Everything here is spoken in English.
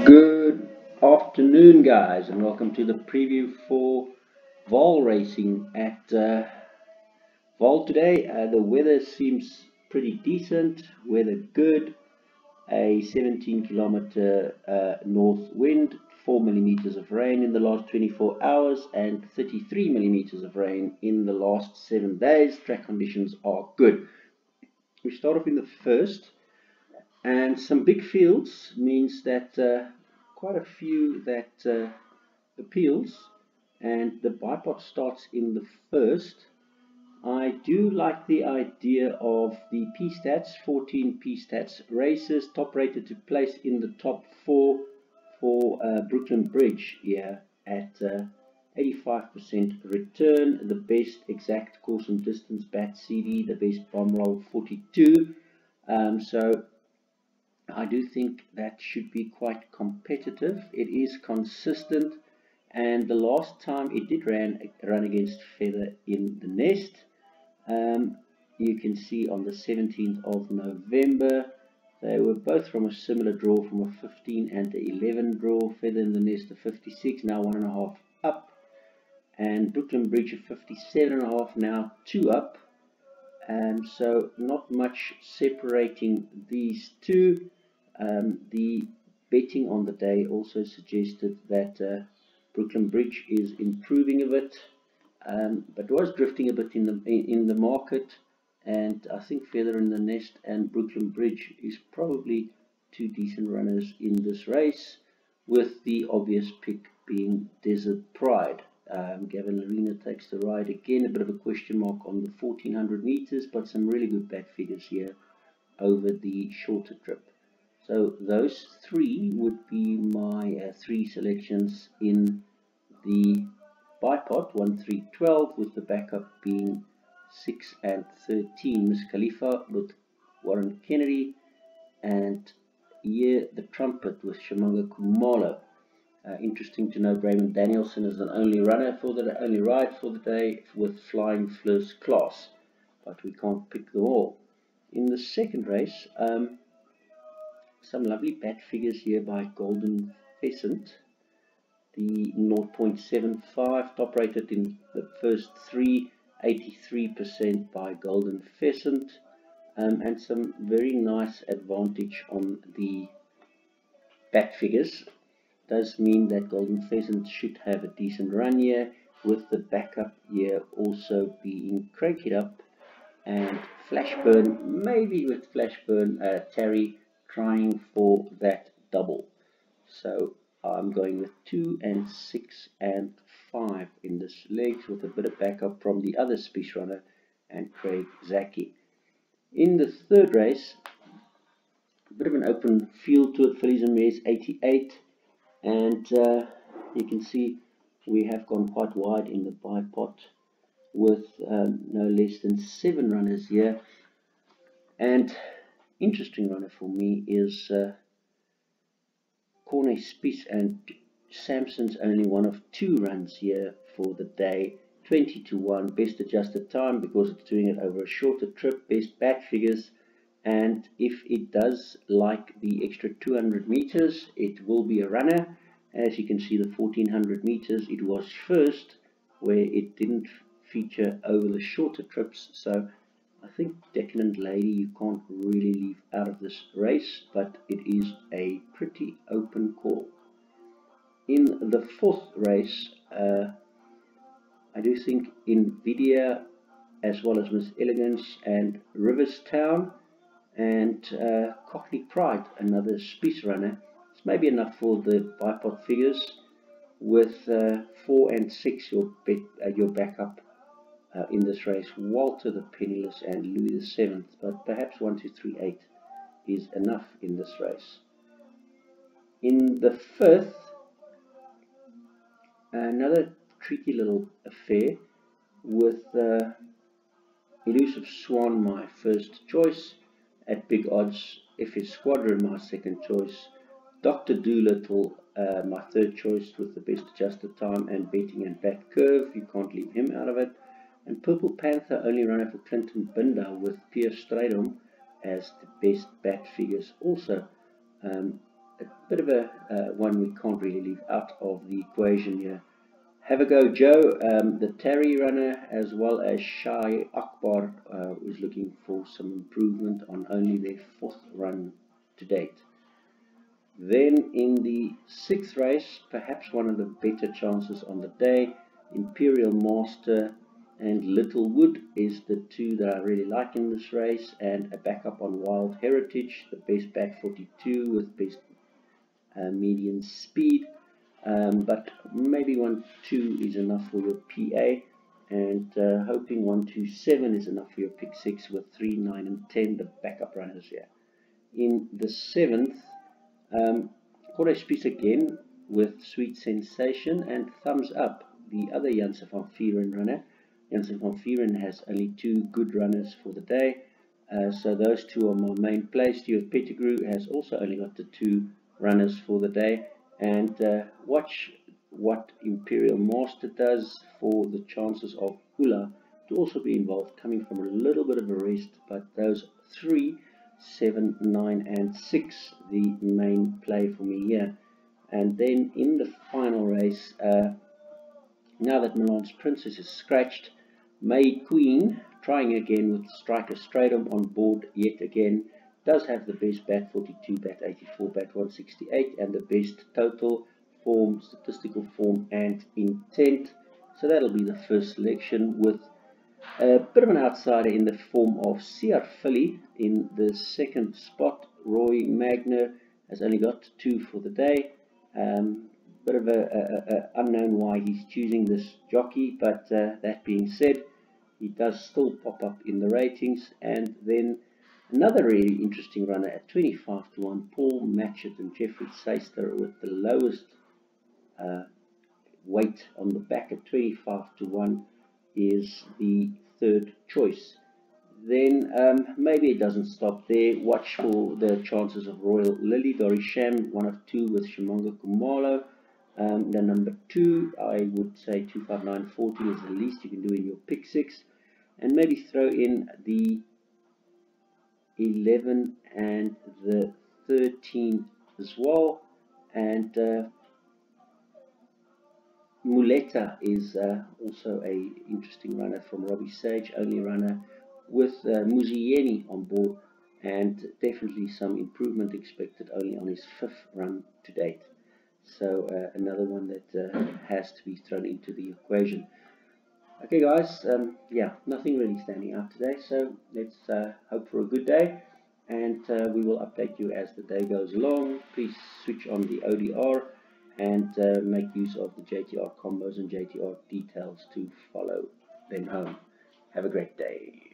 Good afternoon, guys, and welcome to the preview for Vaal racing at Vaal today. The weather seems pretty decent, weather good, a 17-kilometer north wind, 4 millimeters of rain in the last 24 hours, and 33 millimeters of rain in the last 7 days. Track conditions are good. We start off in the first. And some big fields means that quite a few that appeals, and the bipod starts in the first. I do like the idea of the P-stats, 14 P-stats races, top rated to place in the top 4 for Brooklyn Bridge here at 85% return, the best exact course and distance bat CD, the best bomb roll 42. So I do think that should be quite competitive. It is consistent, and the last time it did run against Feather in the Nest. You can see on the 17th of November, they were both from a similar draw, from a 15 and the 11 draw. Feather in the Nest a 56, now 1.5 up, and Brooklyn Bridge a 57.5, now 2 up. So not much separating these two. The betting on the day also suggested that Brooklyn Bridge is improving a bit, but was drifting a bit in the market. And I think Feather in the Nest and Brooklyn Bridge is probably two decent runners in this race, with the obvious pick being Desert Pride. Gavin Larena takes the ride again. A bit of a question mark on the 1400 meters, but some really good bat figures here over the shorter trip. So those three would be my three selections in the bipod, 1, 3, 12, with the backup being 6 and 13. Miss Khalifa with Warren Kennedy, and here the trumpet with Shamanga Kumalo. Interesting to know Raymond Danielson is an only ride for the day with Flying First Class, but we can't pick them all. In the second race, some lovely bat figures here by Golden Pheasant. The 0.75 top rated in the first three, 83% by Golden Pheasant, and some very nice advantage on the bat figures. Does mean that Golden Pheasant should have a decent run here, with the backup here also being Crank It Up and Flashburn, maybe with Flashburn Terry trying for that double. So I'm going with 2 and 6 and 5 in this leg, with a bit of backup from the other speech runner and Craig Zaki. In the third race, a bit of an open field to it. Fillies and Mares 88. And you can see we have gone quite wide in the bipod, with no less than 7 runners here. And interesting runner for me is Corne Spies, and Samson's only one of 2 runs here for the day. 20 to 1, best adjusted time because it's doing it over a shorter trip, best bat figures. And if it does like the extra 200 meters, it will be a runner. As you can see, the 1400 meters, it was first, where it didn't feature over the shorter trips. So I think Decadent Lady you can't really leave out of this race, but it is a pretty open call. In the fourth race, I do think Nvidia, as well as Miss Elegance and Riverstown, and Cockney Pride, another Spies runner. It's maybe enough for the bipod figures, with 4 and 6 your backup in this race. Walter the Penniless and Louis the Seventh, but perhaps 1, 2, 3, 8 is enough in this race. In the fifth, another tricky little affair with Elusive Swan, my first choice. At big odds, FS Squadron, my second choice. Dr. Doolittle, my third choice, with the best adjusted time and betting and bat curve. You can't leave him out of it. And Purple Panther, only runner for Clinton Binder, with Pierre Strydom as the best bat figures also. a bit of a one we can't really leave out of the equation here. Have a go, Joe. The Terry runner, as well as Shai Akbar, is looking for some improvement on only their 4th run to date. Then in the 6th race, perhaps one of the better chances on the day, Imperial Master and Littlewood is the two that I really like in this race, and a backup on Wild Heritage, the best bat 42 with best median speed. But maybe 1-2 is enough for your PA, and hoping 1-2-7 is enough for your pick 6 with 3, 9 and 10, the backup runners here. In the 7th, Koresh Piece again with Sweet Sensation and Thumbs Up, the other Janse van Vuuren runner. Janse van Vuuren has only 2 good runners for the day, so those 2 are my main plays. Stuart Pettigrew has also only got the 2 runners for the day, and watch what Imperial Master does for the chances of Hula to also be involved, coming from a little bit of a rest, but those 3, 7, 9 and 6 the main play for me here. And then in the final race, now that Milan's Princess is scratched, May Queen, trying again with Striker Stratum on board yet again, does have the best bat 42, bat 84, bat 168, and the best total form, statistical form, and intent. So that'll be the first selection, with a bit of an outsider in the form of CR Philly in the 2nd spot. Roy Magner has only got 2 for the day. Bit of a unknown why he's choosing this jockey, but that being said, he does still pop up in the ratings. And then another really interesting runner at 25-1, Paul Matchett and Jeffrey Seister, with the lowest weight on the back at 25-1, is the 3rd choice. Then maybe it doesn't stop there. Watch for the chances of Royal Lily Dorisham, 1 of 2 with Shimonga Kumalo. The number 2, I would say 25940 is the least you can do in your pick 6, and maybe throw in the 11 and the 13 as well. And Muleta is also a interesting runner from Robbie Sage, only runner with Muzieni on board, and definitely some improvement expected only on his 5th run to date. So another one that has to be thrown into the equation. Okay guys, yeah, nothing really standing out today, so let's hope for a good day, and we will update you as the day goes along. Please switch on the ODR and make use of the JTR combos and JTR details to follow them home. Have a great day.